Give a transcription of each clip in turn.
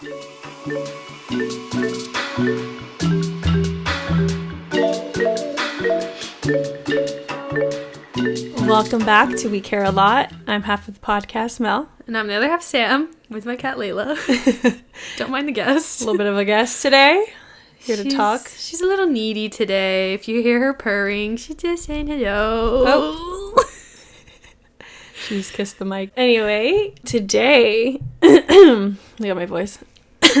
Welcome back to We Care a Lot. I'm half of the podcast, Mel. And I'm the other half, Sam, with my cat, Layla. Don't mind the guest. A little bit of a guest today. Here to talk. She's a little needy today. If you hear her purring, she's just saying hello. Oh. She's kissed the mic. Anyway, today... Look at my voice.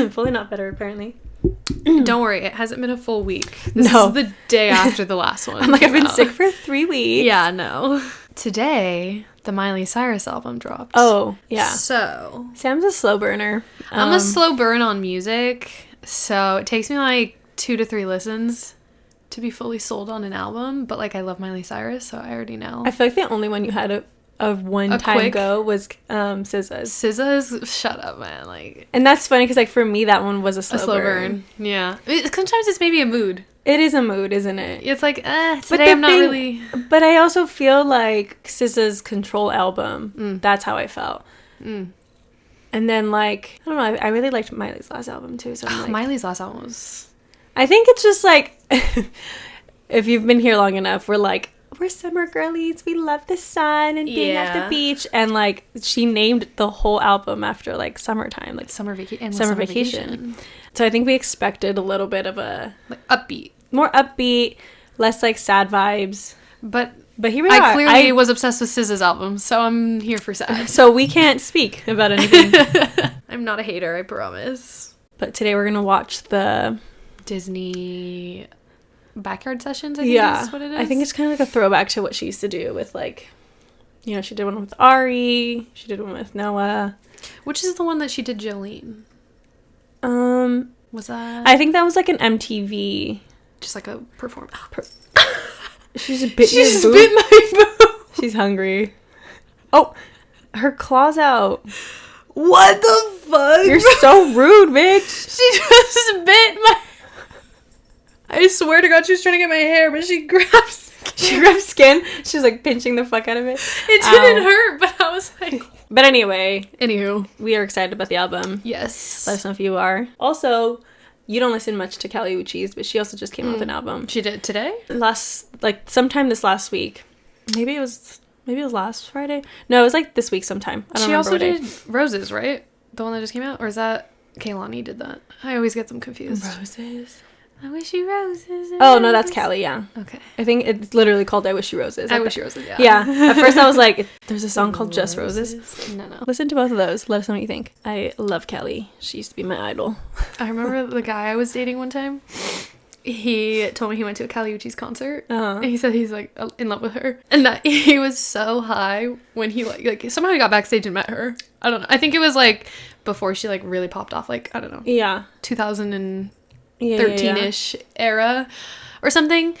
Fully not better, apparently. Don't worry, it hasn't been a full week. This is the day after the last one. I'm like, I've been sick for 3 weeks. Yeah, no. Today, the Miley Cyrus album dropped. Oh, yeah. So... Sam's a slow burner. I'm a slow burn on music, so it takes me like 2 to 3 listens to be fully sold on an album, but like I love Miley Cyrus, so I already know. I feel like the only one you had a one-time quick go was SZA's. SZA's, shut up, man. Like, and that's funny because like for me that one was a slow burn. Yeah, sometimes it's maybe a mood. It is a mood, isn't it? It's like today I'm not really. But I also feel like SZA's Control album. That's how I felt. And then like I don't know. I really liked Miley's last album too. So I'm like, Miley's last album was. I think it's just like if you've been here long enough, we're summer girlies. We love the sun and being at the beach. And, like, she named the whole album after, like, summertime. Like, summer vacation. So I think we expected a little bit of a... like, upbeat. More upbeat, less, like, sad vibes. But here we are. I clearly was obsessed with SZA's album, so I'm here for sad. So we can't speak about anything. I'm not a hater, I promise. But today we're going to watch the... Disney... Backyard Sessions, I think is what it is. I think it's kind of like a throwback to what she used to do with, like, you know, she did one with Ari, she did one with Noah. Which is the one that she did Jolene? Was that? I think that was like an MTV. Just like a performance. She just bit my boob. She's hungry. Oh, her claw's out. What the fuck? You're so rude, bitch. She just bit my... I swear to God, she was trying to get my hair, but she grabbed skin. She was like pinching the fuck out of it. It didn't hurt, but I was like... But anyway. Anywho. We are excited about the album. Yes. Let us know if you are. Also, you don't listen much to Kali Uchis, but she also just came out with an album. She did today? Sometime this last week. Maybe it was last Friday. No, it was like this week sometime. I don't remember. She also did Roses, right? The one that just came out? Or is that Kaylani did that? I always get them confused. Roses? I wish you roses. Oh, no, that's Callie, yeah. Okay. I think it's literally called I Wish You Roses. I Wish You Roses, yeah. Yeah. At first I was like, there's a song called Just Roses. No. Listen to both of those. Let us know what you think. I love Callie. She used to be my idol. I remember the guy I was dating one time. He told me he went to a Kali Uchis concert. And he said he's like in love with her. And that he was so high when he like somehow he got backstage and met her. I don't know. I think it was like before she like really popped off. Like, I don't know. Yeah. 2013-ish era or something,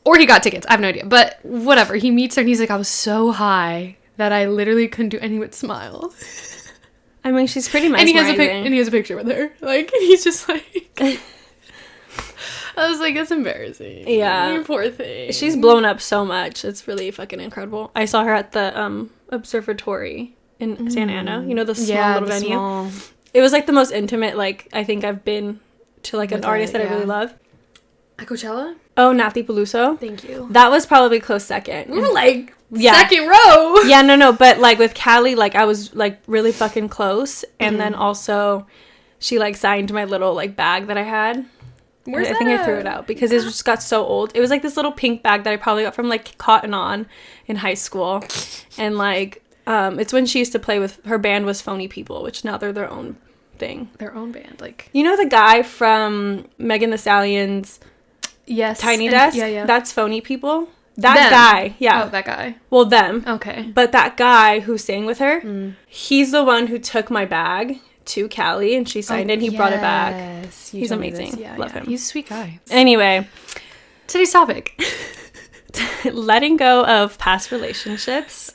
or he got tickets, I have no idea, but whatever. He meets her and he's like, I was so high that I literally couldn't do anything but smile. I mean, she's pretty mesmerizing. And he has a picture with her, like, and he's just like I was like, that's embarrassing. Yeah, you poor thing. She's blown up so much. It's really fucking incredible. I saw her at the observatory in Santa Ana, you know, the small little venue. It was like the most intimate, like, I think I've been to like an artist that I really love. At Coachella? Oh, Nathy Peluso. Thank you. That was probably close second. We were like second row. Yeah, no, but like with Callie, like I was like really fucking close, and then also she like signed my little like bag that I had. Where's that? I think I threw it out because it just got so old. It was like this little pink bag that I probably got from like Cotton On in high school, and like it's when she used to play with, her band was Phony People, which now they're their own thing. Their own band, like, you know the guy from Megan Thee Stallion's Tiny Desk? Yeah. That's Phony People. Guy, yeah. Oh, that guy. Well, them. Okay. But that guy who sang with her, he's the one who took my bag to Callie and she signed it and he brought it back. He's amazing. Love him. He's a sweet guy. Anyway. Today's topic. Letting go of past relationships.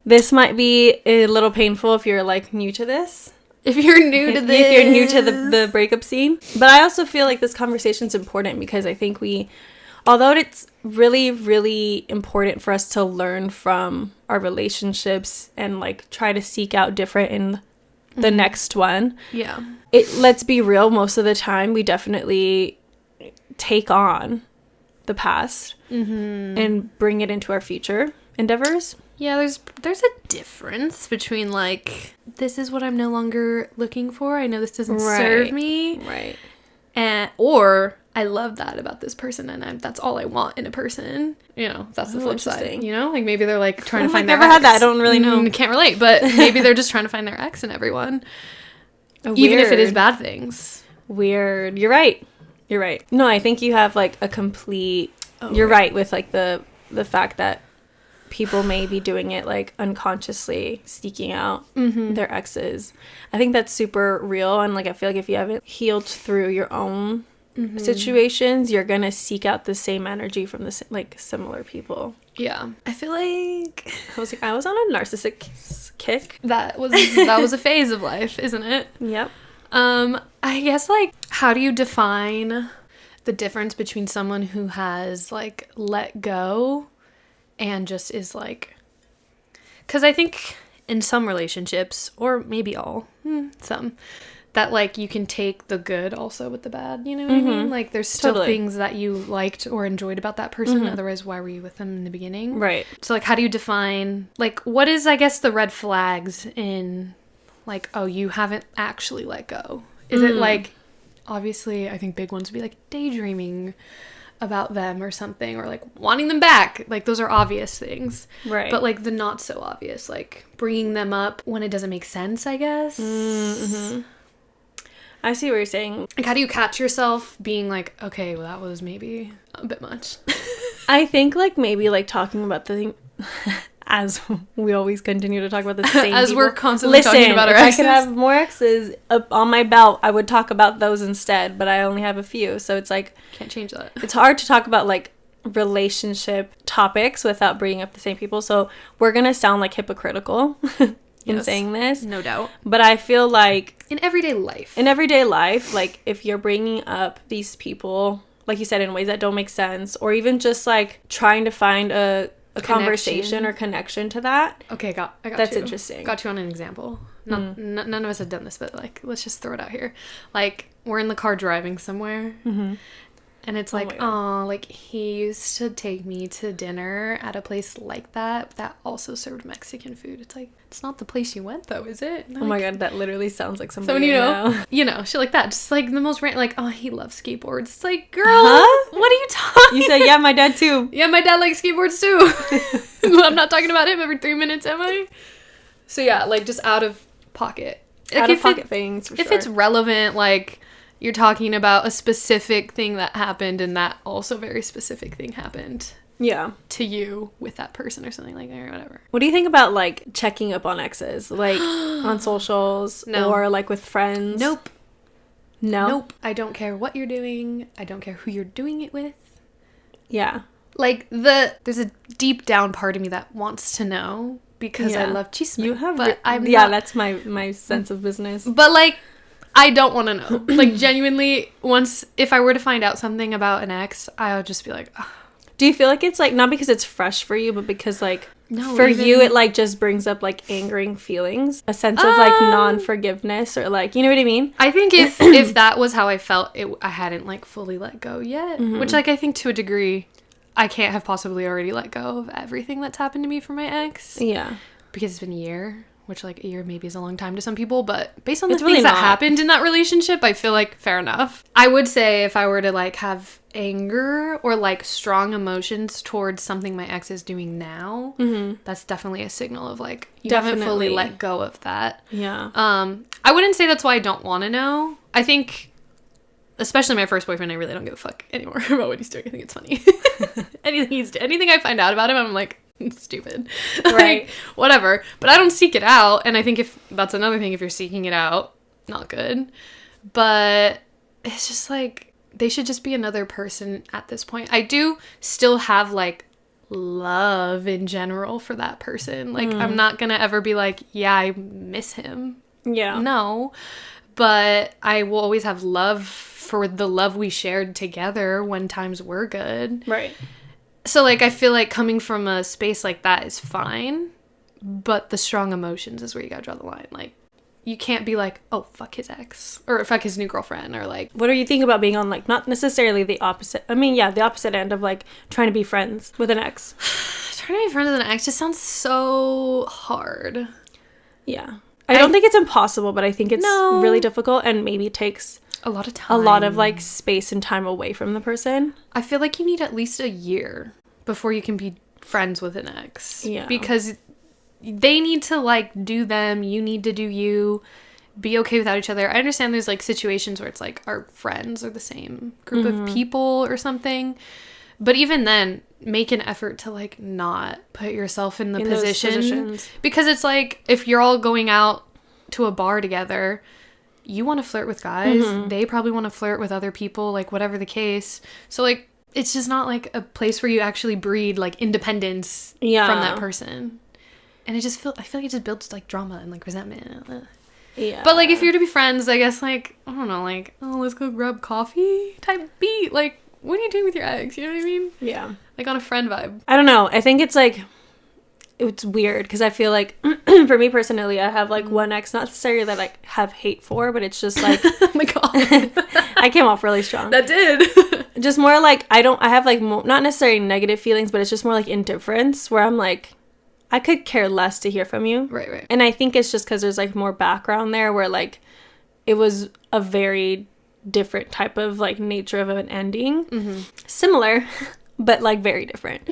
This might be a little painful if you're like new to this. If you're new to this. If you're new to the breakup scene. But I also feel like this conversation's important because I think although it's really, really important for us to learn from our relationships and like try to seek out different the next one. Yeah. Let's be real, most of the time we definitely take on the past and bring it into our future endeavors. Yeah, there's a difference between like, this is what I'm no longer looking for. I know this doesn't serve me. Right. Or I love that about this person and that's all I want in a person. You know, that's the flip side. You know, like maybe they're like trying to find their ex. I've never had that. I don't really know. Can't relate, but maybe they're just trying to find their ex in everyone. Even if it is bad things. Weird. You're right. No, I think you have like a complete... you're right with like the fact that people may be doing it like unconsciously seeking out their exes. I think that's super real, and like I feel like if you haven't healed through your own situations, you're gonna seek out the same energy from the like similar people. Yeah, I feel like I was on a narcissistic kick. That was a phase of life, isn't it? Yep. I guess like, how do you define the difference between someone who has like let go and just is like, because I think in some relationships, or maybe all, some, that like you can take the good also with the bad, you know what I mean? Like there's still things that you liked or enjoyed about that person, otherwise why were you with them in the beginning? Right. So like, how do you define, like, what is, I guess, the red flags in like, oh, you haven't actually let go? Is it like, obviously I think big ones would be like daydreaming about them or something, or like wanting them back, like those are obvious things, right? But like the not so obvious, like bringing them up when it doesn't make sense, I guess. I see what you're saying. Like, how do you catch yourself being like, okay, well that was maybe a bit much? I think like maybe like talking about the thing as we always continue to talk about the same as people. We're constantly talking about our exes. If I could have more exes up on my belt, I would talk about those instead, but I only have a few, so it's like, can't change that. It's hard to talk about like relationship topics without bringing up the same people, so we're gonna sound like hypocritical in saying this, no doubt, but I feel like in everyday life, like if you're bringing up these people, like you said, in ways that don't make sense, or even just like trying to find a conversation or connection to that. Okay, I got that's you. Interesting. Got you on an example. None of us have done this, but like, let's just throw it out here. Like, we're in the car driving somewhere, and it's like, oh, like he used to take me to dinner at a place like that also served Mexican food. It's like, it's not the place you went though, is it? Like, oh my god, that literally sounds like somebody someone you know, shit like that. Just like the most random, like, oh, he loves skateboards. It's like, girl, what are you talking? You said, yeah, my dad too. Yeah, my dad likes skateboards too. I'm not talking about him every 3 minutes, am I? So yeah, like just out of pocket. Out of pocket things, for if sure. It's relevant, like you're talking about a specific thing that happened and that also very specific thing happened. Yeah. To you with that person or something like that or whatever. What do you think about like checking up on exes? Like on socials or like with friends? Nope. No? Nope. I don't care what you're doing. I don't care who you're doing it with. Yeah. Like there's a deep down part of me that wants to know because I love chisme. You have, but I'm yeah, not, that's my sense of business. But like, I don't want to know. Like genuinely, if I were to find out something about an ex, I would just be like, ugh. Do you feel like it's like, not because it's fresh for you, but because like you it like just brings up like angering feelings, a sense of like non-forgiveness, or like, you know what I mean? I think if that was how I felt, I hadn't like fully let go yet, which like I think to a degree I can't have possibly already let go of everything that's happened to me from my ex. Yeah. Because it's been a year, which like a year maybe is a long time to some people, but based on the things that happened in that relationship, I feel like fair enough. I would say if I were to like have anger or like strong emotions towards something my ex is doing now, that's definitely a signal of like you haven't fully let go of that. Yeah. I wouldn't say that's why I don't want to know. I think, especially my first boyfriend, I really don't give a fuck anymore about what he's doing. I think it's funny. Anything I find out about him, I'm like, stupid. Right. Like, whatever. But I don't seek it out. And I think if that's another thing, if you're seeking it out, not good. But it's just like, they should just be another person at this point. I do still have like love in general for that person. Like, I'm not gonna ever be like, yeah, I miss him. Yeah. No. But I will always have love for the love we shared together when times were good. Right. So, like, I feel like coming from a space like that is fine, but the strong emotions is where you gotta draw the line. Like, you can't be like, oh, fuck his ex or fuck his new girlfriend or like. What do you think about being on like not necessarily the opposite? I mean, yeah, the opposite end of like trying to be friends with an ex. Trying to be friends with an ex just sounds so hard. Yeah, I don't think it's impossible, but I think it's really difficult, and maybe it takes a lot of time, a lot of like space and time away from the person. I feel like you need at least a year before you can be friends with an ex. Yeah, because they need to like do them, you need to do you, be okay without each other. I understand there's like situations where it's like our friends are the same group of people or something, but even then make an effort to like not put yourself in the position, because it's like if you're all going out to a bar together, you want to flirt with guys, they probably want to flirt with other people, like whatever the case. So like it's just not like a place where you actually breed like independence from that person. And I feel like it just builds like drama and like resentment. Yeah. But like if you're to be friends, I guess like, I don't know, like, oh, let's go grab coffee type beat. Like, what are you doing with your ex? You know what I mean? Yeah. Like on a friend vibe. I don't know. I think it's like, it's weird because I feel like for me personally, I have like one ex, not necessarily that I have hate for, but it's just like, oh my God. I came off really strong. That did. Just more like, I have like not necessarily negative feelings, but it's just more like indifference where I'm like, I could care less to hear from you. Right. And I think it's just because there's like more background there where like it was a very different type of like nature of an ending. Similar, but like very different.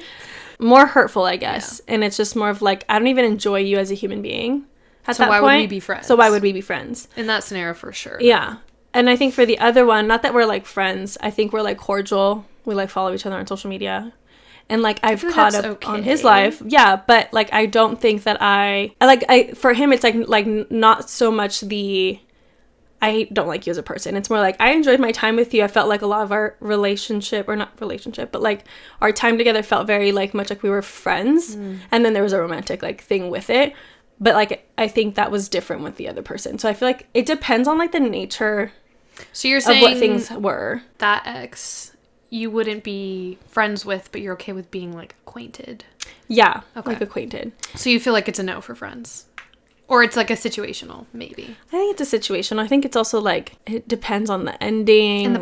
More hurtful, I guess. Yeah. And it's just more of like, I don't even enjoy you as a human being at that point. So why would we be friends? So why would we be friends? In that scenario, for sure. Yeah. And I think for the other one, not that we're like friends, I think we're like cordial. We like follow each other on social media. And like I've caught up on his life. Yeah, but like I don't think that I for him it's like not so much the I don't like you as a person. It's more like I enjoyed my time with you. I felt like a lot of our but like our time together felt very like much like we were friends. And then there was a romantic like thing with it. But like I think that was different with the other person. So I feel like it depends on like the nature so you're saying of what things were. That ex you wouldn't be friends with, but you're okay with being like acquainted. Yeah, okay. Like acquainted. So you feel like it's a no for friends? Or it's like a situational, maybe? I think it's a situational. I think it's also like, it depends on the ending. And the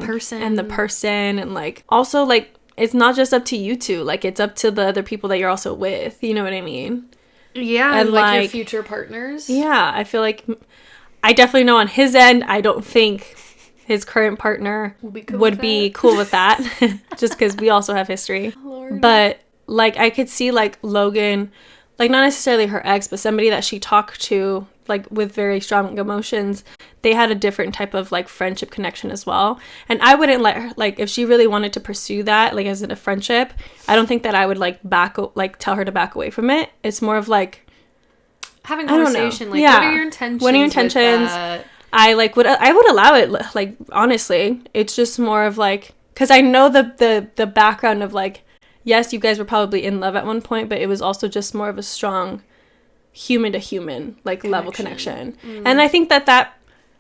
person. And like, also like, it's not just up to you two. Like, it's up to the other people that you're also with. You know what I mean? Yeah, and like your future partners. Yeah, I feel like, I definitely know on his end, I don't think his current partner would be cool with that. Just because we also have history. Lord. But like I could see like Logan, like not necessarily her ex, but somebody that she talked to like with very strong emotions, they had a different type of like friendship connection as well. And I wouldn't let her, like if she really wanted to pursue that like as in a friendship, I don't think that I would like tell her to back away from it. It's more of like having a conversation, like what are your intentions? What are your intentions? I would allow it, like honestly. It's just more of like, because I know the background of like, yes, you guys were probably in love at one point, but it was also just more of a strong human to human like level connection. And I think that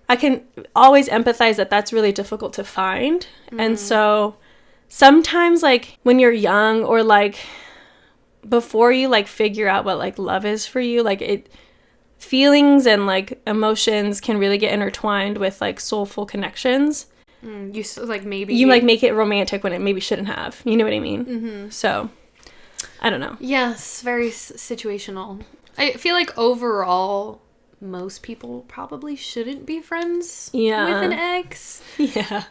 I can always empathize that that's really difficult to find. And so sometimes like when you're young or like before you like figure out what like love is for you, like feelings and like emotions can really get intertwined with like soulful connections. You like maybe you like make it romantic when it maybe shouldn't have. You know what I mean? So I don't know. Yes, very situational. I feel like overall most people probably shouldn't be friends with an ex. Yeah.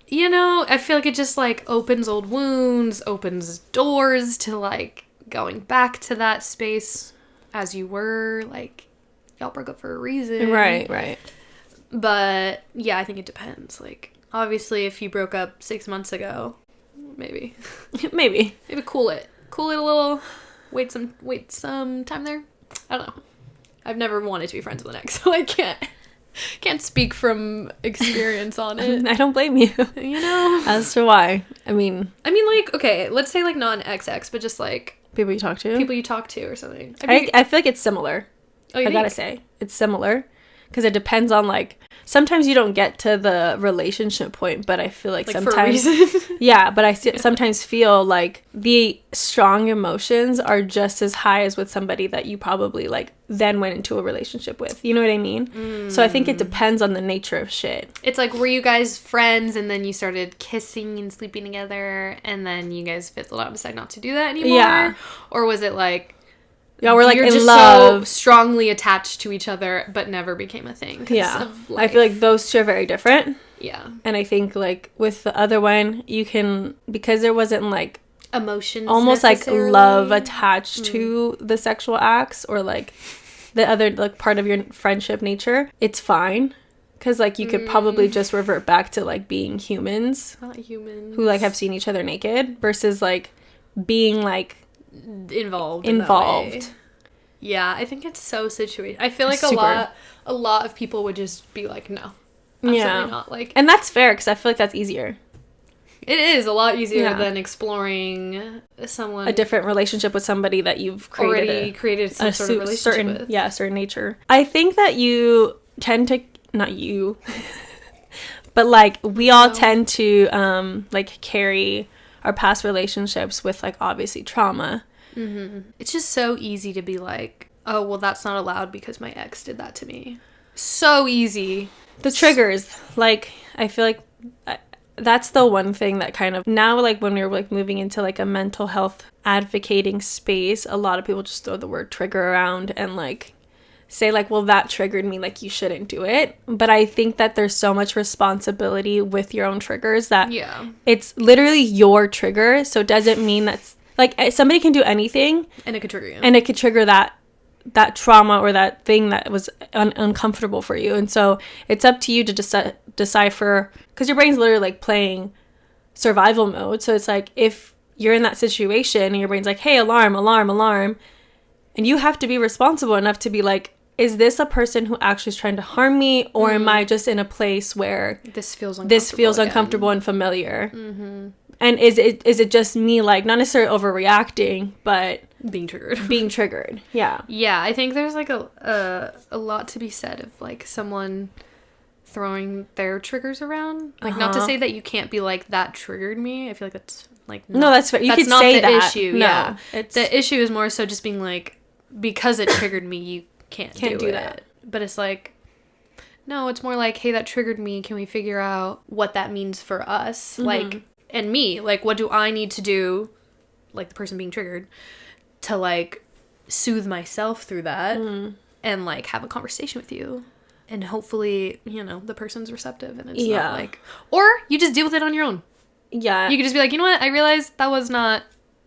You know, I feel like it just like opens old wounds, opens doors to like going back to that space as you were, like y'all broke up for a reason. Right. But yeah, I think it depends. Like obviously if you broke up 6 months ago, maybe cool it a little, wait some time there. I don't know. I've never wanted to be friends with an ex, so I can't speak from experience on it. I don't blame you. You know, as to why. I mean like, okay, let's say like not an ex, but just like people you talk to or something. I feel like it's similar. I gotta say it's similar because it depends on like sometimes you don't get to the relationship point, but I feel like sometimes, for a reason. yeah, but I sometimes feel like the strong emotions are just as high as with somebody that you probably like then went into a relationship with. You know what I mean? So I think it depends on the nature of shit. It's like, were you guys friends and then you started kissing and sleeping together and then you guys fizzled out and decided not to do that anymore? Yeah. Or was it like, yeah, we're like you're in just love, so strongly attached to each other, but never became a thing? Yeah, I feel like those two are very different. Yeah, and I think like with the other one, you can, because there wasn't like emotions, almost like love attached to the sexual acts or like the other like part of your friendship nature. It's fine. Because, like, you could probably just revert back to, like, being humans. Not humans. Who, like, have seen each other naked. Versus, like, being, like... Involved. Yeah, I think it's so situated. I feel like a lot of people would just be like, no. Absolutely not. Like, and that's fair, because I feel like that's easier. It is a lot easier than exploring someone... a different relationship with somebody that you've created some sort of relationship with. Yeah, certain nature. I think that you tend to... Not you, but like we all tend to like carry our past relationships with like obviously trauma. It's just so easy to be like, oh well, that's not allowed because my ex did that to me. So easy. The triggers, like I feel like that's the one thing that kind of now, like when we're like moving into like a mental health advocating space, a lot of people just throw the word trigger around and like say like, well, that triggered me, like you shouldn't do it. But I think that there's so much responsibility with your own triggers that it's literally your trigger. So it doesn't mean that's like somebody can do anything and it could trigger you, and it could trigger that trauma or that thing that was uncomfortable for you. And so it's up to you to decipher, because your brain's literally like playing survival mode. So it's like if you're in that situation and your brain's like, hey, alarm, alarm, alarm, and you have to be responsible enough to be like, is this a person who actually is trying to harm me, or am I just in a place where this feels uncomfortable and familiar? And is it just me, like, not necessarily overreacting, but being triggered? Yeah I think there's like a lot to be said of like someone throwing their triggers around, like not to say that you can't be like, that triggered me. I feel like that's like no, that's fair. You could say that. Issue. No, the issue is more so just being like, because it triggered me, you can't do that. But it's like, no, it's more like, hey, that triggered me. Can we figure out what that means for us? Like, and me, like, what do I need to do, like the person being triggered, to like soothe myself through that and like have a conversation with you. And hopefully, you know, the person's receptive and it's not like, or you just deal with it on your own. Yeah. You could just be like, you know what? I realized that was not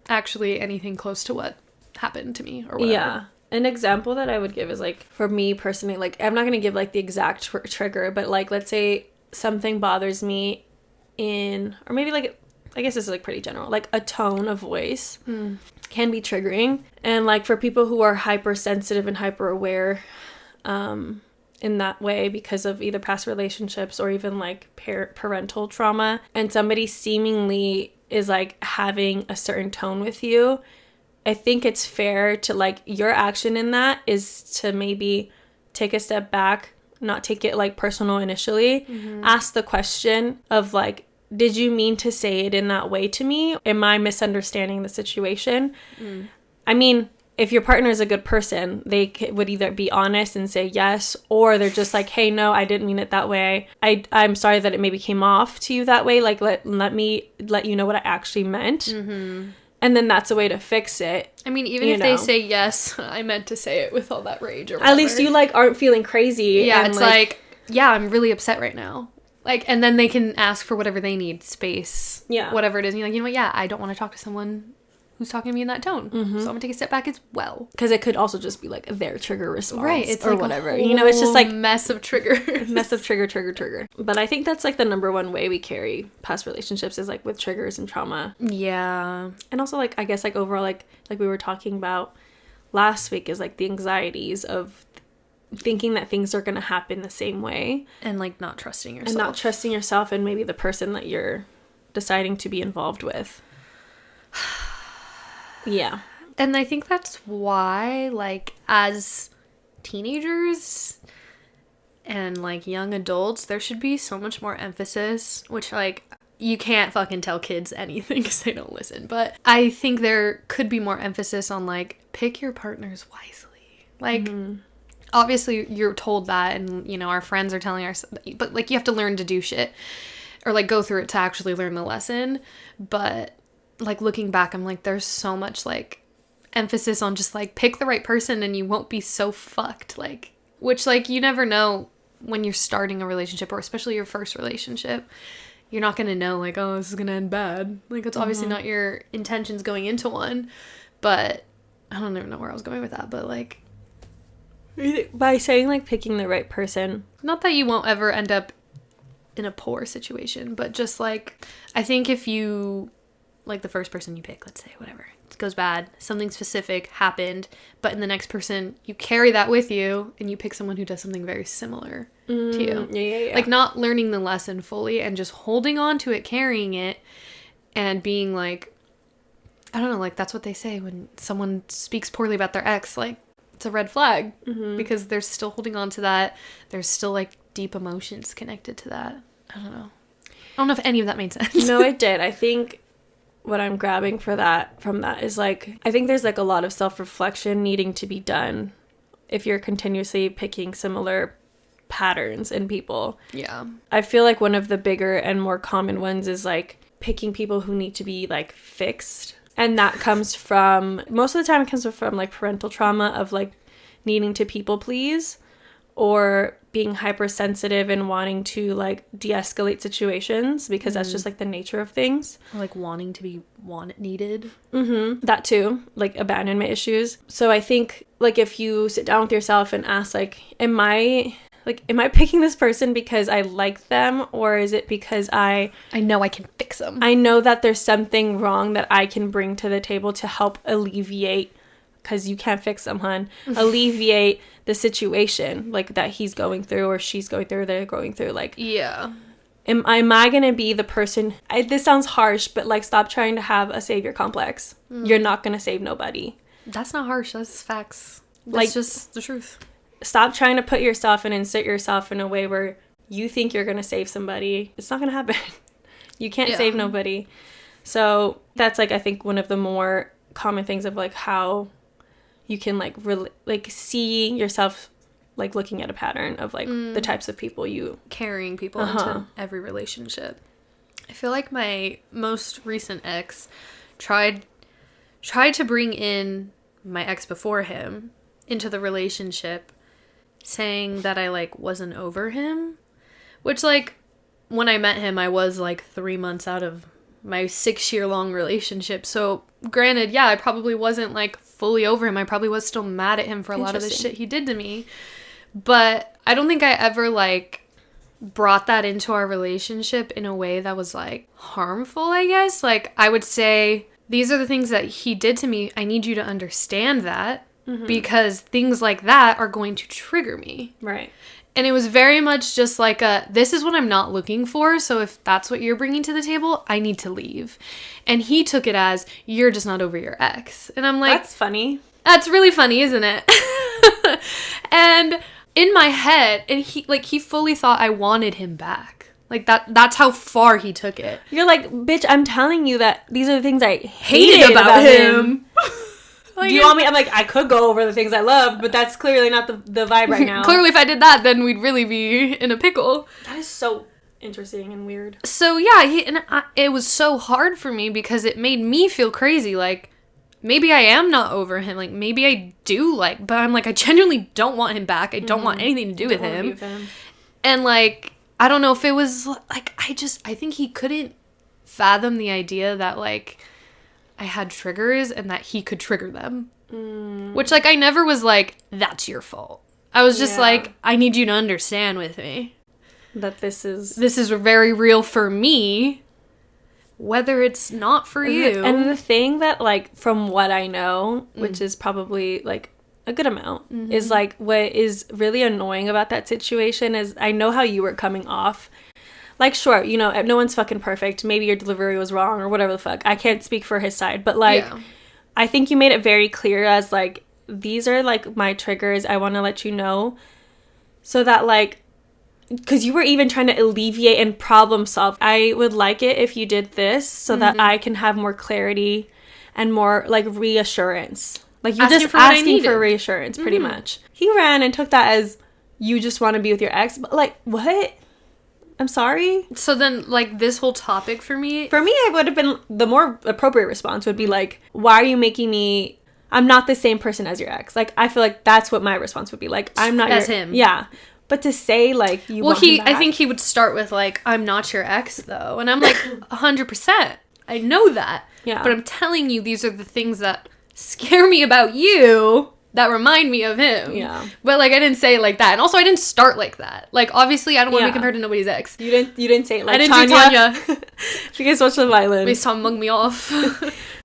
actually anything close to what happened to me or whatever. Yeah. An example that I would give is like, for me personally, like I'm not going to give like the exact trigger, but like, let's say something bothers me or maybe like, I guess this is like pretty general, like a tone of voice can be triggering. And like for people who are hypersensitive and hyper aware, in that way because of either past relationships or even like parental trauma, and somebody seemingly is like having a certain tone with you, I think it's fair to like, your action in that is to maybe take a step back, not take it like personal initially, ask the question of like, did you mean to say it in that way to me? Am I misunderstanding the situation? I mean, if your partner is a good person, they would either be honest and say yes, or they're just like, hey, no, I didn't mean it that way. I'm sorry that it maybe came off to you that way. Like, let me let you know what I actually meant. And then that's a way to fix it. I mean, even if they say, yes, I meant to say it with all that rage or whatever. At least you, like, aren't feeling crazy. Yeah, and it's like, yeah, I'm really upset right now. Like, and then they can ask for whatever they need, space, whatever it is. And you're like, you know what, yeah, I don't want to talk to someone who's talking to me in that tone. So I'm gonna take a step back as well. Because it could also just be like their trigger response. Right, it's or like whatever. You know, it's just like mess of triggers. Mess of trigger. But I think that's like the number one way we carry past relationships is like with triggers and trauma. Yeah. And also like, I guess like overall like we were talking about last week is like the anxieties of thinking that things are gonna happen the same way. And like not trusting yourself. And maybe the person that you're deciding to be involved with. Yeah. And I think that's why, like, as teenagers and like young adults, there should be so much more emphasis, which like you can't fucking tell kids anything because they don't listen. But I think there could be more emphasis on like pick your partners wisely. Like obviously you're told that, and you know our friends are telling us, but like you have to learn to do shit or like go through it to actually learn the lesson. But like looking back, I'm like there's so much like emphasis on just like pick the right person and you won't be so fucked, like, which like you never know when you're starting a relationship, or especially your first relationship. You're not going to know, like, oh, this is going to end bad. Like, it's obviously not your intentions going into one. But I don't even know where I was going with that. But, like... By saying, like, picking the right person. Not that you won't ever end up in a poor situation. But just, like, I think if you... Like, the first person you pick, let's say, whatever. It goes bad. Something specific happened. But in the next person, you carry that with you. And you pick someone who does something very similar to you. Yeah. Like not learning the lesson fully and just holding on to it, carrying it, and being like, I don't know, like that's what they say when someone speaks poorly about their ex, like it's a red flag because they're still holding on to that. There's still like deep emotions connected to that. I don't know if any of that made sense. No, it did. I think what I'm grabbing from that is like, I think there's like a lot of self-reflection needing to be done if you're continuously picking similar patterns in people. Yeah. I feel like one of the bigger and more common ones is like picking people who need to be like fixed. And that comes from, most of the time it comes from like parental trauma of like needing to people please or being hypersensitive and wanting to like de-escalate situations because that's just like the nature of things. Or like wanting to be needed. That too, like abandonment issues. So I think like if you sit down with yourself and ask like, am I picking this person because I like them, or is it because I know I can fix them? I know that there's something wrong that I can bring to the table to help alleviate, because you can't fix them, hon, alleviate the situation like that he's going through or she's going through or they're going through. Like, yeah. Am I going to be the person... this sounds harsh, but like stop trying to have a savior complex. You're not going to save nobody. That's not harsh. That's facts. That's like, just the truth. Stop trying to put yourself and insert yourself in a way where you think you're going to save somebody. It's not going to happen. You can't save nobody. So that's like, I think one of the more common things of like how you can like like see yourself like looking at a pattern of like the types of people you... Carrying people into every relationship. I feel like my most recent ex tried to bring in my ex before him into the relationship, saying that I like wasn't over him, which like when I met him I was like 3 months out of my 6-year-long relationship. So granted, yeah, I probably wasn't like fully over him. I probably was still mad at him for a lot of the shit he did to me. But I don't think I ever like brought that into our relationship in a way that was like harmful, I guess. Like I would say, these are the things that he did to me. I need you to understand that because things like that are going to trigger me. Right. And it was very much just like this is what I'm not looking for. So if that's what you're bringing to the table, I need to leave. And he took it as, you're just not over your ex. And I'm like... That's funny. That's really funny, isn't it? And in my head, and he fully thought I wanted him back. Like that's how far he took it. You're like, bitch, I'm telling you that these are the things I hated about him. Like, do you want me? I'm like, I could go over the things I love, but that's clearly not the vibe right now. Clearly, if I did that, then we'd really be in a pickle. That is so interesting and weird. So yeah, it was so hard for me because it made me feel crazy. Like maybe I am not over him. Like maybe I do but I'm like I genuinely don't want him back. I don't want anything to do with him. And like I don't know if it was like I think he couldn't fathom the idea that like I had triggers and that he could trigger them. Which, like, I never was like, that's your fault. I was just like, I need you to understand with me. That this is very real for me, whether it's not for you. And the thing that, like, from what I know, which is probably, like, a good amount, is, like, what is really annoying about that situation is I know how you were coming off. Like, sure, you know, no one's fucking perfect. Maybe your delivery was wrong or whatever the fuck. I can't speak for his side. But, like, I think you made it very clear as, like, these are, like, my triggers. I want to let you know. So that, like, because you were even trying to alleviate and problem solve. I would like it if you did this so that I can have more clarity and more, like, reassurance. Like, you're just asking for reassurance, pretty much. He ran and took that as you just want to be with your ex. But, like, what? I'm sorry? So then, like, this whole topic for me... For me, it would have been... The more appropriate response would be, like, why are you making me... I'm not the same person as your ex. Like, I feel like that's what my response would be. Like, I'm not as him. Yeah. But to say, like, you want him back, I think he would start with, like, I'm not your ex, though. And I'm like, 100%. I know that. Yeah. But I'm telling you, these are the things that scare me about you that remind me of him. Yeah. But, like, I didn't say it like that. And also, I didn't start like that. Like, obviously, I don't want to be compared to nobody's ex. You didn't say it like I didn't Tanya. do Tanya. If you guys watch The Violence. Maybe Tom mug me off.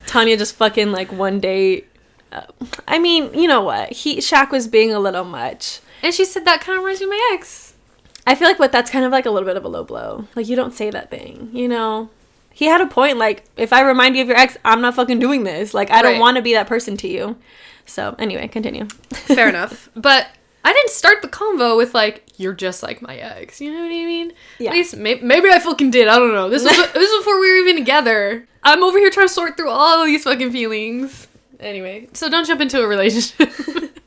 Tanya just fucking, like, one day... I mean, you know what? Shaq was being a little much. And she said that kind of reminds me of my ex. I feel like, but that's kind of, like, a little bit of a low blow. Like, you don't say that thing, you know? He had a point. Like, if I remind you of your ex, I'm not fucking doing this. Like, I don't want to be that person to you. So, anyway, continue. Fair enough. But I didn't start the convo with, like, you're just like my ex. You know what I mean? Yeah. At least, maybe I fucking did. I don't know. This was before we were even together. I'm over here trying to sort through all of these fucking feelings. Anyway, so don't jump into a relationship.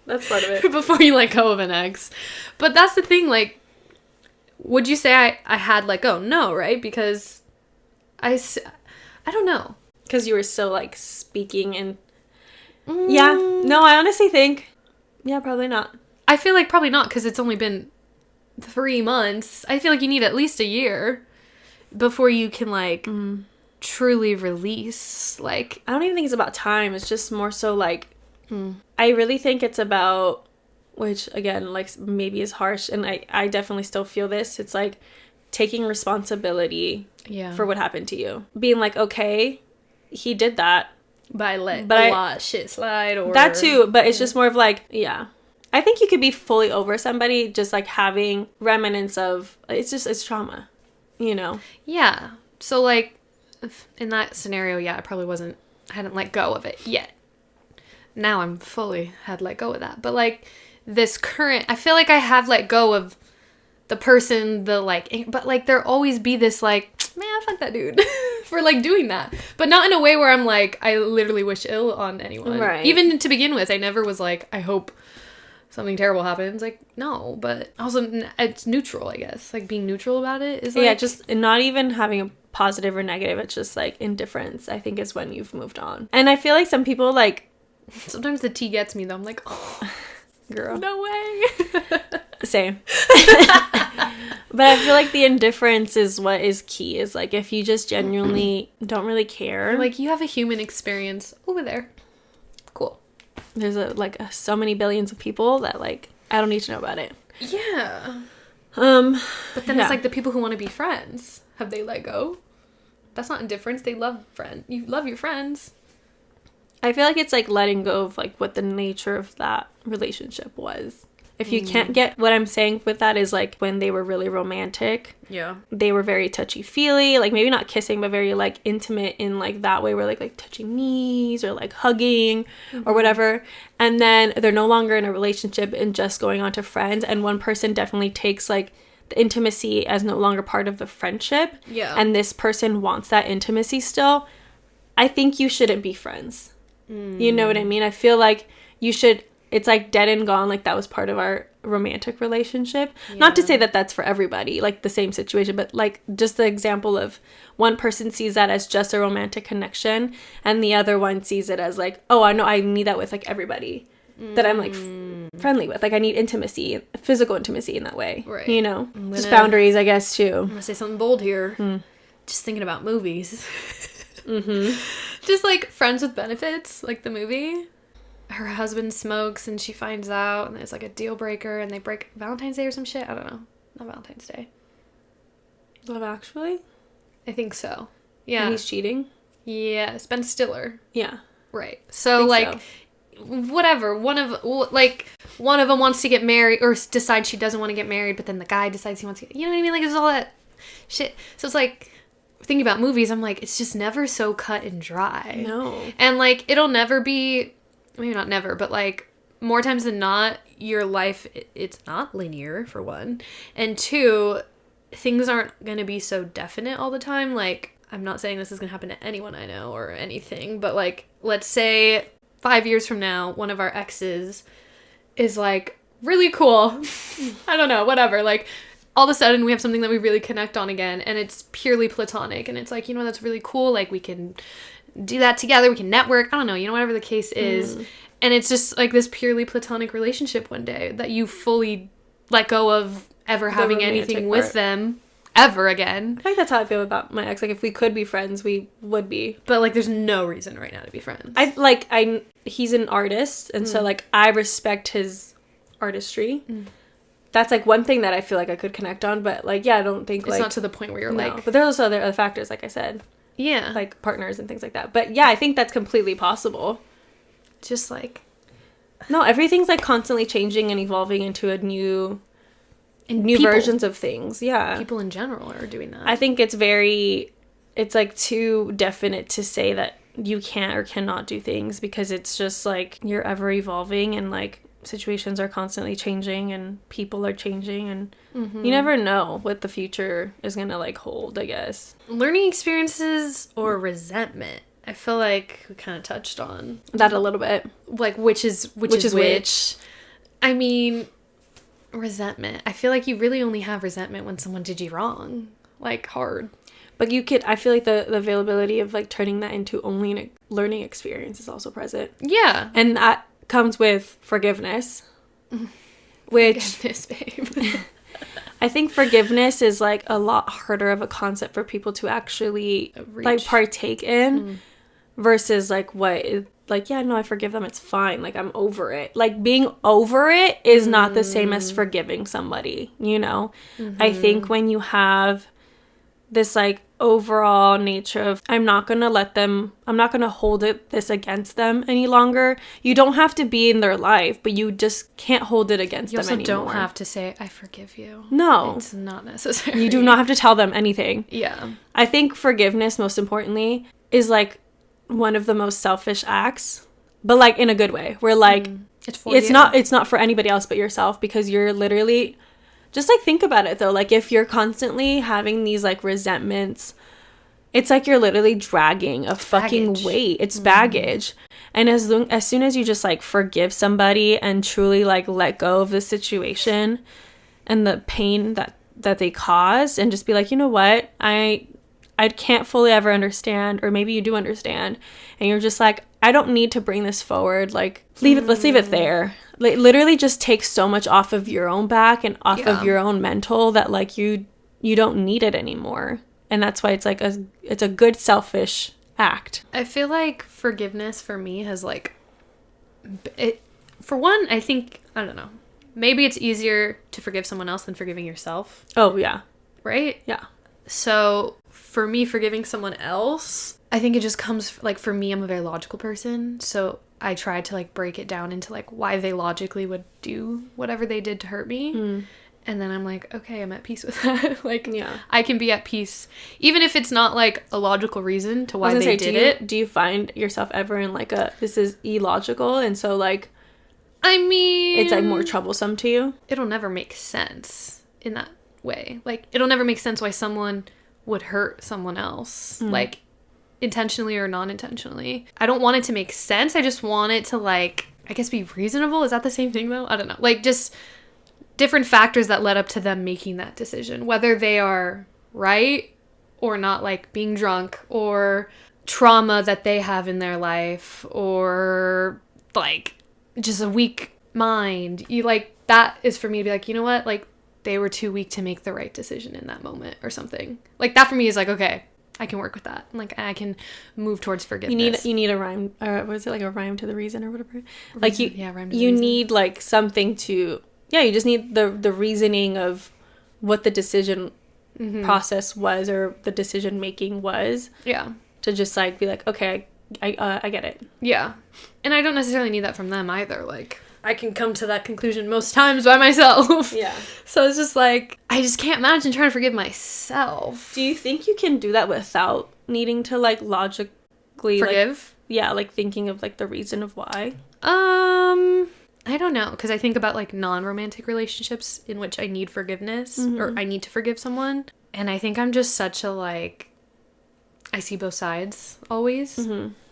That's part of it. Before you let go of an ex. But that's the thing, like, would you say I had let go? No, right? Because I don't know. Because you were still, like, speaking and... Yeah. No, I honestly think... Yeah, probably not. I feel like probably not, because it's only been 3 months. I feel like you need at least a year before you can, like... truly release. Like, I don't even think it's about time. It's just more so, like... I really think it's about... Which, again, like, maybe is harsh, and I definitely still feel this. It's, like, taking responsibility for what happened to you. Being like, okay, he did that. But I let a lot of shit slide, or... That too, but it's just more of, like, yeah. I think you could be fully over somebody just, like, having remnants of... It's trauma, you know? Yeah. So, like, in that scenario, I probably hadn't let go of it yet. Now I'm fully had let go of that. But, like... this current, I feel like I have let go of the person, but, like, there'll always be this, like, man, fuck that dude for, like, doing that. But not in a way where I'm, like, I literally wish ill on anyone. Right. Even to begin with, I never was, like, I hope something terrible happens. Like, no, but also it's neutral, I guess. Like, being neutral about it is, like... Yeah, just not even having a positive or negative. It's just, like, indifference, I think, is when you've moved on. And I feel like some people, like... Sometimes the tea gets me, though. I'm like, oh... Girl. No way. Same. But I feel like the indifference is what is key. Is, like, if you just genuinely don't really care. Like, you have a human experience over there. Cool. There's, so many billions of people that, like, I don't need to know about it. Yeah. But then it's, like, the people who want to be friends. Have they let go? That's not indifference. They love you love your friends. I feel like it's, like, letting go of, like, what the nature of that relationship was. If you can't get what I'm saying with that is, like, when they were really romantic. Yeah. They were very touchy-feely. Like, maybe not kissing, but very, like, intimate in, like, that way where, like touching knees or, like, hugging or whatever. And then they're no longer in a relationship and just going on to friends. And one person definitely takes, like, the intimacy as no longer part of the friendship. Yeah. And this person wants that intimacy still. I think you shouldn't be friends. You know what I mean? I feel like you should... It's, like, dead and gone. Like, that was part of our romantic relationship. Yeah. Not to say that that's for everybody, like, the same situation. But, like, just the example of one person sees that as just a romantic connection. And the other one sees it as, like, oh, I know I need that with, like, everybody. That I'm, like, friendly with. Like, I need intimacy, physical intimacy in that way. Right. You know? Just boundaries, I guess, too. I'm going to say something bold here. Just thinking about movies. Just, like, Friends with Benefits, like the movie. Her husband smokes and she finds out and there's, like, a deal breaker and they break Valentine's Day or some shit. I don't know. Not Valentine's Day. Love Actually? I think so. Yeah. And he's cheating? Yeah. It's Ben Stiller. Yeah. Right. So, like, whatever. One of them wants to get married or decides she doesn't want to get married, but then the guy decides he wants to get... You know what I mean? Like, there's all that shit. So it's, like... Thinking about movies, I'm like, it's just never so cut and dry. No. And, like, it'll never be, maybe not never, but, like, more times than not, your life, it's not linear, for one. And two, things aren't going to be so definite all the time. Like, I'm not saying this is going to happen to anyone I know or anything, but like, let's say 5 years from now, one of our exes is like really cool. I don't know, whatever. Like, all of a sudden we have something that we really connect on again, and it's purely platonic, and it's like, you know, that's really cool. Like, we can do that together. We can network. I don't know, you know, whatever the case is. And it's just like this purely platonic relationship one day that you fully let go of ever having anything with them ever again. I think that's how I feel about my ex. Like, if we could be friends, we would be. But like, there's no reason right now to be friends. He's an artist, and so like, I respect his artistry. That's like one thing that I feel like I could connect on, but like, yeah, I don't think it's not to the point where you're like. But there's also other factors, like I said. Yeah. Like partners and things like that. But yeah, I think that's completely possible. Just like, no, everything's like constantly changing and evolving into a new versions of things. Yeah, people in general are doing that. I think it's like too definite to say that you can't or cannot do things, because it's just like you're ever evolving, and like situations are constantly changing and people are changing, and you never know what the future is gonna like hold, I guess. Learning experiences or resentment. I feel like we kind of touched on that a little bit. Like, which is which. I mean, resentment. I feel like you really only have resentment when someone did you wrong. Like, hard. But I feel like the availability of like turning that into only a learning experience is also present. Yeah. And that comes with forgiveness. Which, forgiveness, babe. I think forgiveness is like a lot harder of a concept for people to actually like partake in. Versus like yeah, no, I forgive them, it's fine, like I'm over it. Like, being over it is not the same as forgiving somebody, you know. I think when you have this like overall nature of I'm not gonna hold this against them any longer. You don't have to be in their life, but you just can't hold it against them anymore. You also don't have to say I forgive you. No, it's not necessary. You do not have to tell them anything. Yeah, I think forgiveness, most importantly, is like one of the most selfish acts, but like in a good way, where like it's not for anybody else but yourself, because you're literally just like, think about it though, like if you're constantly having these like resentments, it's like you're literally dragging a fucking weight. It's baggage. And as soon as you just like forgive somebody and truly like let go of the situation and the pain that they caused, and just be like, you know what, I can't fully ever understand, or maybe you do understand, and you're just like, I don't need to bring this forward, like let's leave it there. Like, literally just take so much off of your own back and off of your own mental that like you don't need it anymore. And that's why it's like it's a good selfish act. I feel like forgiveness for me has like for one, I think, I don't know, maybe it's easier to forgive someone else than forgiving yourself. Oh yeah. Right? Yeah. So for me, forgiving someone else, I think it just comes, like, for me, I'm a very logical person, so I try to like break it down into like why they logically would do whatever they did to hurt me. And then I'm like, okay, I'm at peace with that. Like, yeah, I can be at peace even if it's not like a logical reason to why they did it. Do you find yourself ever in like this is illogical, and so like, I mean, it's like more troublesome to you? It'll never make sense in that way. Like, it'll never make sense why someone would hurt someone else, like, intentionally or non-intentionally. I don't want it to make sense. I just want it to, like, I guess be reasonable. Is that the same thing, though? I don't know. Like, just different factors that led up to them making that decision, whether they are right or not, like being drunk or trauma that they have in their life or, like, just a weak mind. You, like, that is for me to be like, you know what? Like, they were too weak to make the right decision in that moment or something. Like, that for me is like, okay, I can work with that. Like, I can move towards forgiveness. You need a rhyme, or was it like a rhyme to the reason or whatever? Like, rhyme to the reason. Need like something to, you just need the reasoning of what the decision process was, or the decision making was. Yeah. To just like be like, okay, I get it. Yeah. And I don't necessarily need that from them either. Like, I can come to that conclusion most times by myself. Yeah. So it's just like, I just can't imagine trying to forgive myself. Do you think you can do that without needing to like logically forgive? Like, yeah, like thinking of like the reason of why? I don't know, because I think about, like, non-romantic relationships in which I need forgiveness, or I need to forgive someone, and I think I'm just such a, like, I see both sides always,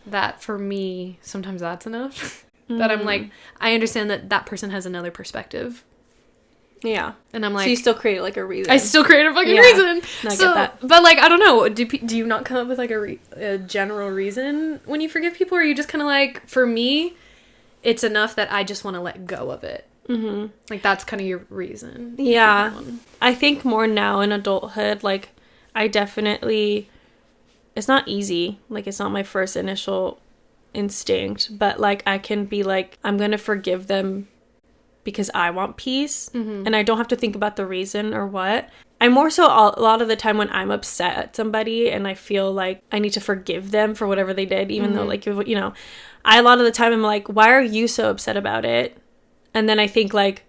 that for me, sometimes that's enough, that I'm like, I understand that that person has another perspective. Yeah. And I'm like... So you still create, like, a reason. I still create a fucking reason. No, I get that. But, like, I don't know. Do you not come up with, like, a general reason when you forgive people? Or are you just kind of like, for me... It's enough that I just want to let go of it. Mm-hmm. Like, that's kind of your reason. Yeah. I think more now in adulthood, like, I definitely... It's not easy. Like, it's not my first initial instinct. But, like, I can be like, I'm going to forgive them because I want peace. Mm-hmm. And I don't have to think about the reason or what. I'm more so a lot of the time when I'm upset at somebody and I feel like I need to forgive them for whatever they did, even though, like, you know... a lot of the time I'm like, why are you so upset about it? And then I think, like,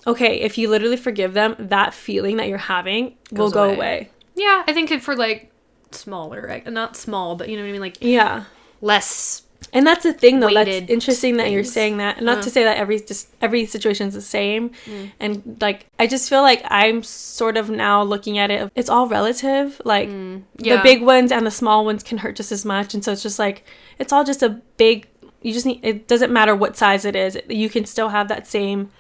okay, if you literally forgive them, that feeling that you're having will go away. Yeah, I think for, like, smaller, right? Not small, but you know what I mean? Like, yeah, less. And that's the thing, though. That's interesting that you're saying that. And not to say that every situation is the same. And, like, I just feel like I'm sort of now looking at it. It's all relative. Like, the big ones and the small ones can hurt just as much. And so it's just, like, it's all just a big... You just need... It doesn't matter what size it is. You can still have that same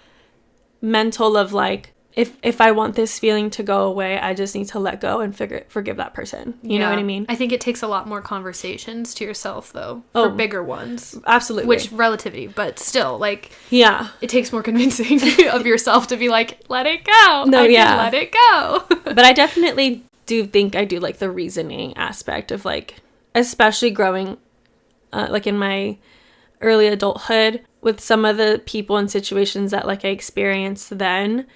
mental of, like... If I want this feeling to go away, I just need to let go and forgive that person. You know what I mean? I think it takes a lot more conversations to yourself, though, for bigger ones. Absolutely. Which, relativity, but still, like... Yeah. It takes more convincing of yourself to be like, let it go. No, yeah. Let it go. But I definitely do think I do, like, the reasoning aspect of, like... Especially growing, like, in my early adulthood... with some of the people and situations that, like, I experienced then,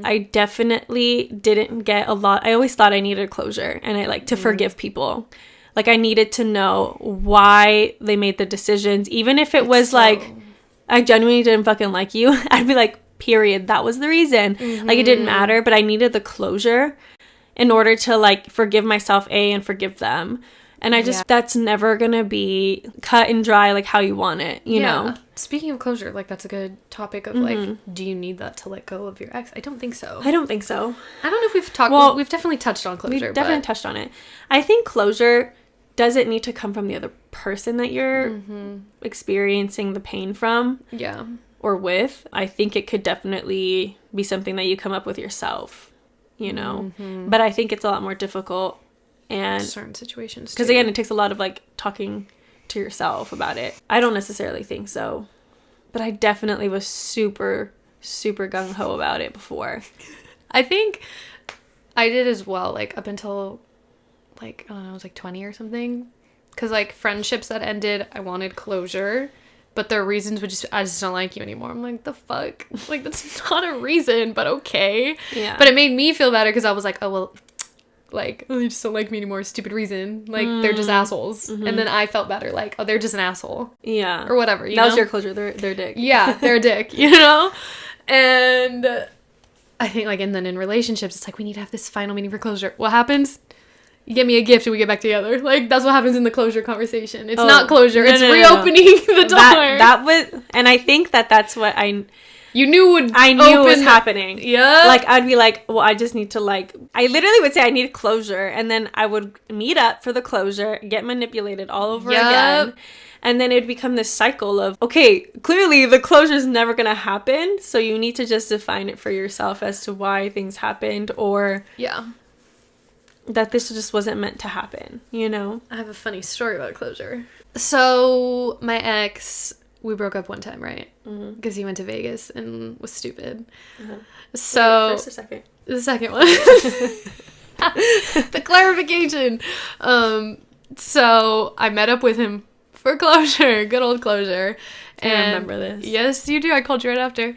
I definitely didn't get a lot. I always thought I needed closure and I like to forgive people. Like, I needed to know why they made the decisions. Even if it was like, I genuinely didn't fucking like you, I'd be like, period. That was the reason. Like, it didn't matter, but I needed the closure in order to, like, forgive myself, and forgive them. And I just, that's never going to be cut and dry, like, how you want it, you know? Speaking of closure, like, that's a good topic of, like, do you need that to let go of your ex? I don't think so. I don't think so. I don't know if we've talked, well, we've definitely touched on closure. We've definitely touched on it. I think closure doesn't need to come from the other person that you're experiencing the pain from. Yeah. Or with. I think it could definitely be something that you come up with yourself, you know? But I think it's a lot more difficult. And certain situations, because again, it takes a lot of, like, talking to yourself about it. I don't necessarily think so, but I definitely was super gung-ho about it before. I think I did as well, like, up until, like, I don't know, I was like 20 or something, because, like, friendships that ended, I wanted closure, but their reasons would just, I just don't like you anymore. I'm like, the fuck, like, that's not a reason, but okay. Yeah. But it made me feel better because I was like, oh, well, like, oh, they just don't like me anymore, stupid reason, like, they're just assholes. And then I felt better, like, oh, they're just an asshole. Yeah. Or whatever, you know? That was your closure, they're a dick. Yeah, they're a dick, you know? And I think, like, and then in relationships, it's like, we need to have this final meeting for closure. What happens? You get me a gift and we get back together. Like, that's what happens in the closure conversation. It's not closure, it's reopening the door. That was, and I think that's what you knew was happening. Yeah. Like, I'd be like, well, I just need to, like... I literally would say I need closure. And then I would meet up for the closure, get manipulated all over again. And then it'd become this cycle of, okay, clearly the closure's never going to happen. So you need to just define it for yourself as to why things happened. Or... yeah. That this just wasn't meant to happen, you know? I have a funny story about closure. So, my ex... We broke up one time, right? Because he went to Vegas and was stupid. So... Wait, first or second? The second one. The clarification. So, I met up with him for closure. Good old closure. And I remember this. Yes, you do. I called you right after.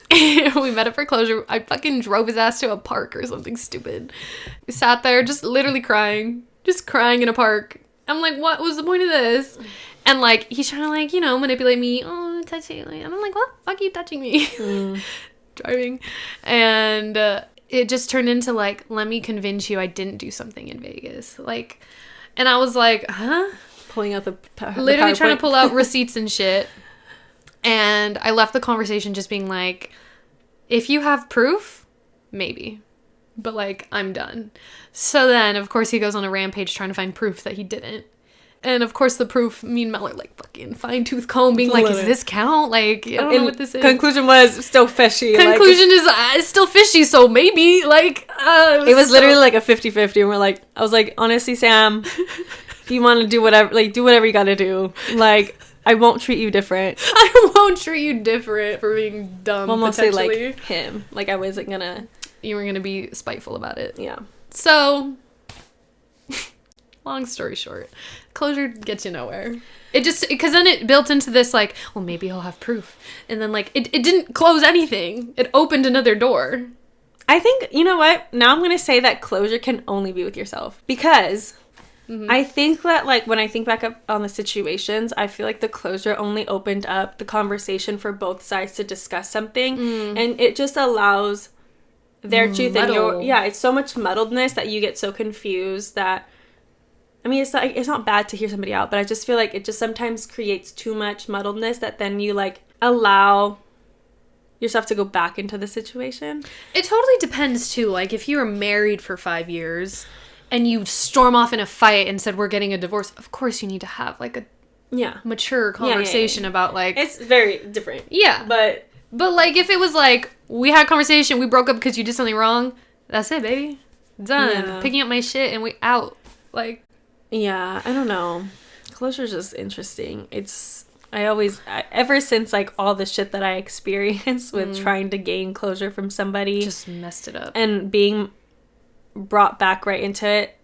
We met up for closure. I fucking drove his ass to a park or something stupid. We sat there just literally crying. Just crying in a park. I'm like, what was the point of this? And, like, he's trying to, like, you know, manipulate me. Oh, touching me. And I'm like, what the fuck are you touching me? Driving. And it just turned into, like, let me convince you I didn't do something in Vegas. Like, and I was like, huh? Pulling out the literally trying to pull out receipts and shit. And I left the conversation just being like, if you have proof, maybe. But, like, I'm done. So then, of course, he goes on a rampage trying to find proof that he didn't. And, of course, the proof, me and Mel are, like, fucking fine-tooth comb, being like, does this count? Like, I don't know what this is. Conclusion was still fishy. Conclusion is it's still fishy, so maybe, like... it was literally, like, a 50-50, and we're like... I was like, honestly, Sam, if you want to do whatever... Like, do whatever you gotta do. Like... I won't treat you different. I won't treat you different for being dumb, well, mostly, like, him. Like, I wasn't gonna... You were gonna be spiteful about it. Yeah. So, long story short, closure gets you nowhere. It just... Because then it built into this, like, well, maybe he'll have proof. And then, like, it didn't close anything. It opened another door. I think, you know what? Now I'm gonna say that closure can only be with yourself. Because... Mm-hmm. I think that, like, when I think back up on the situations, I feel like the closure only opened up the conversation for both sides to discuss something. And it just allows their truth and your... Yeah, it's so much muddledness that you get so confused that... I mean, it's not bad to hear somebody out, but I just feel like it just sometimes creates too much muddledness that then you, like, allow yourself to go back into the situation. It totally depends, too. Like, if you were married for 5 years... and you storm off in a fight and said, we're getting a divorce, of course you need to have, like, a mature conversation about, like... It's very different. Yeah. But, like, if it was, like, we had a conversation, we broke up because you did something wrong, that's it, baby. Done. Yeah. Picking up my shit and we out. Like... Yeah, I don't know. Closure is just interesting. Ever since, like, all the shit that I experienced with trying to gain closure from somebody... Just messed it up. And being... brought back right into it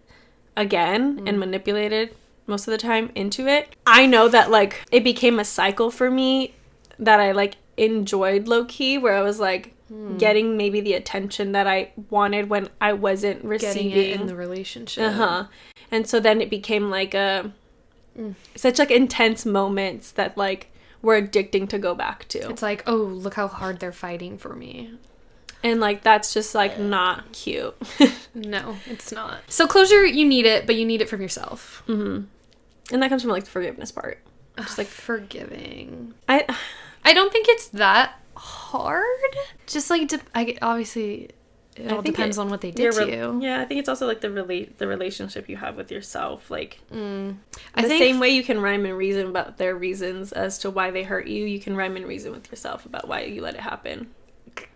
again and manipulated most of the time into it. I know that, like, it became a cycle for me that I, like, enjoyed low-key, where I was, like, getting maybe the attention that I wanted when I wasn't receiving. Getting it in the relationship. And so then it became, like, such, like, intense moments that, like, were addicting to go back to. It's like, oh, look how hard they're fighting for me. And, like, that's just, like, not cute. No, it's not. So closure, you need it, but you need it from yourself. And that comes from, like, the forgiveness part. Just, like, forgiving. I don't think it's that hard. Just, like, obviously, it all depends on what they did to you. Yeah, I think it's also, like, the relationship you have with yourself. Like, I the think same way you can rhyme and reason about their reasons as to why they hurt you, you can rhyme and reason with yourself about why you let it happen.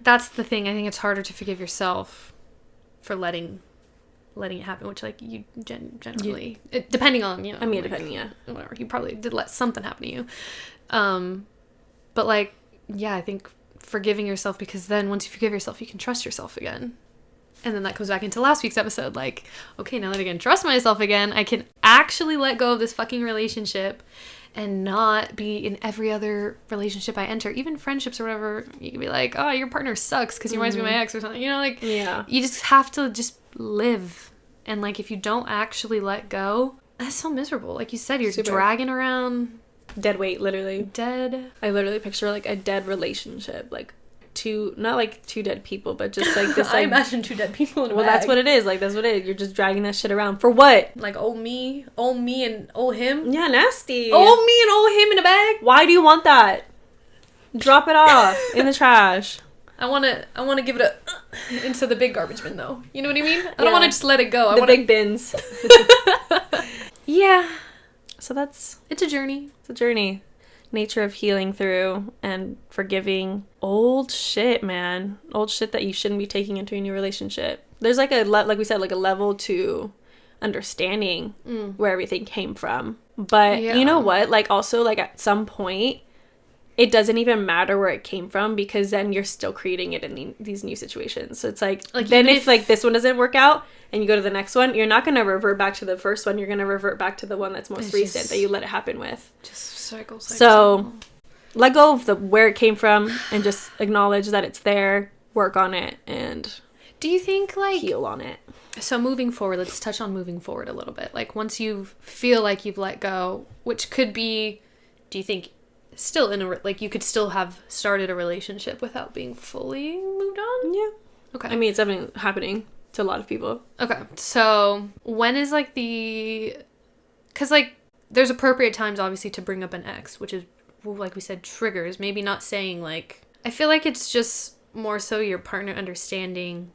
That's the thing. I think it's harder to forgive yourself for letting it happen, which, like, you generally... depending on, you know... I mean, like, depending, yeah. Whatever. You probably did let something happen to you. But, like, yeah, I think forgiving yourself, because then once you forgive yourself, you can trust yourself again. And then that goes back into last week's episode. Like, okay, now that I can trust myself again, I can actually let go of this fucking relationship and not be in every other relationship I enter, even friendships or whatever. You can be like, oh, your partner sucks because he reminds me of my ex or something. You know, like, you just have to just live. And, like, if you don't actually let go, that's so miserable. Like you said, you're dragging around. Dead weight, literally. Dead. I literally picture, like, a dead relationship. Like, not like two dead people, but just, like, this, like... I imagine two dead people in a bag. That's what it is. Like, that's what it is. You're just dragging that shit around. For what? Like, old me and old him? Yeah, nasty. Old me and old him in a bag? Why do you want that? Drop it off in the trash. I want to give it into the big garbage bin, though. You know what I mean? I don't want to just let it go. Big bins. Yeah. So it's a journey. It's a journey. Nature of healing through and forgiving old shit, man. Old shit that you shouldn't be taking into a new relationship. There's, like, like we said, like, a level to understanding where everything came from. But you know what? Like, also, like, at some point, it doesn't even matter where it came from, because then you're still creating it in these new situations. So it's like then if like this one doesn't work out and you go to the next one, you're not going to revert back to the first one. You're going to revert back to the one that's most recent that you let it happen with. Just cycle. So let go of where it came from and just acknowledge that it's there, work on it, and do you think, like, heal on it. So moving forward, let's touch on moving forward a little bit. Like, once you feel like you've let go, which could be, do you think still like you could still have started a relationship without being fully moved on? Yeah. Okay. I mean, it's definitely happening to a lot of people. Okay. So when is, like, because, like, there's appropriate times, obviously, to bring up an ex, which is like we said, triggers. Maybe not saying, like, I feel like it's just more so your partner understanding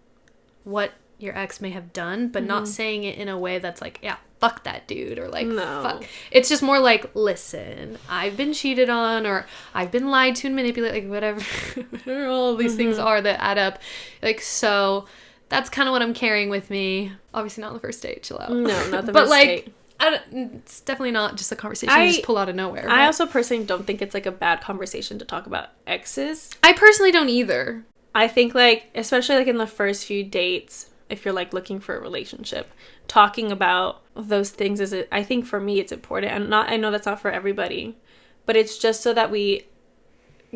what your ex may have done, but not saying it in a way that's like, yeah, fuck that dude, or like, fuck. It's just more like, listen, I've been cheated on, or I've been lied to and manipulated, like, whatever all these things are that add up. Like, so that's kind of what I'm carrying with me. Obviously not on the first date, chill out. No, not the first date. It's definitely not just a conversation you just pull out of nowhere. I also personally don't think it's like a bad conversation to talk about exes. I personally don't either. I think, like, especially like in the first few dates, if you're like looking for a relationship, talking about those things I think for me it's important. And I know that's not for everybody, but it's just so that we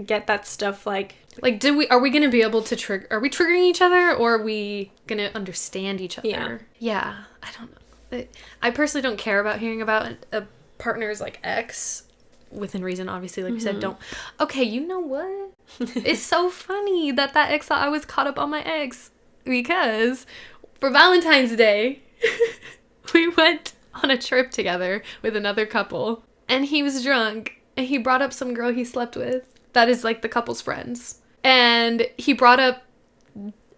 get that stuff like are we gonna be able to are we triggering each other, or are we gonna understand each other? Yeah, I don't know. I personally don't care about hearing about a partner's like ex, within reason, obviously, like you said. Don't. Okay, you know what? It's so funny that ex thought I was caught up on my ex, because for Valentine's Day we went on a trip together with another couple, and he was drunk and he brought up some girl he slept with that is like the couple's friends, and he brought up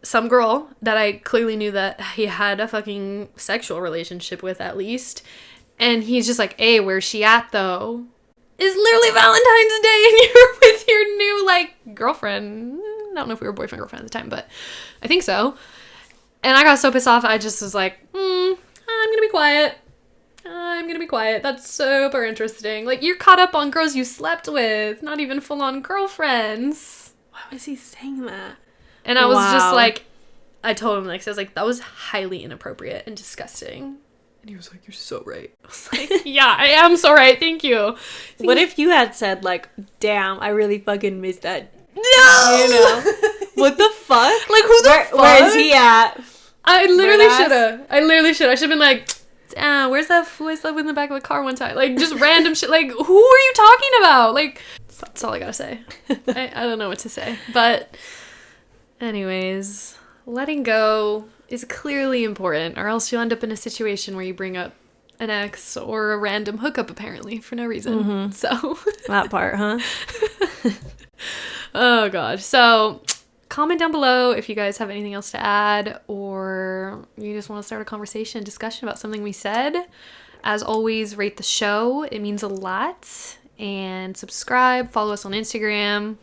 some girl that I clearly knew that he had a fucking sexual relationship with, at least. And he's just like, hey, where's she at, though? It's literally Valentine's Day, and you're with your new, like, girlfriend. I don't know if we were boyfriend, girlfriend at the time, but I think so. And I got so pissed off, I just was like, I'm gonna be quiet. I'm gonna be quiet. That's super interesting. Like, you're caught up on girls you slept with, not even full-on girlfriends. Why was he saying that? And I was just like, I told him, like, so I was like, that was highly inappropriate and disgusting. And he was like, you're so right. I was like, yeah, I am so right. Thank you. What if you had said, like, damn, I really fucking missed that. No! You know? What the fuck? Like, who the fuck? Where is he at? I literally should have. I should have been like, where's that fool I slept with in the back of a car one time? Like, just random shit. Like, who are you talking about? Like, that's all I gotta say. I don't know what to say. But anyways, letting go is clearly important, or else you'll end up in a situation where you bring up an ex or a random hookup, apparently, for no reason. So that part, huh? Oh god. So comment down below if you guys have anything else to add, or you just want to start a conversation, discussion about something we said. As always, rate the show. It means a lot. And subscribe, follow us on Instagram,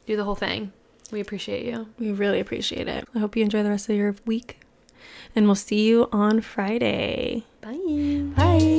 do the whole thing. We appreciate you. We really appreciate it. I hope you enjoy the rest of your week. And we'll see you on Friday. Bye. Bye.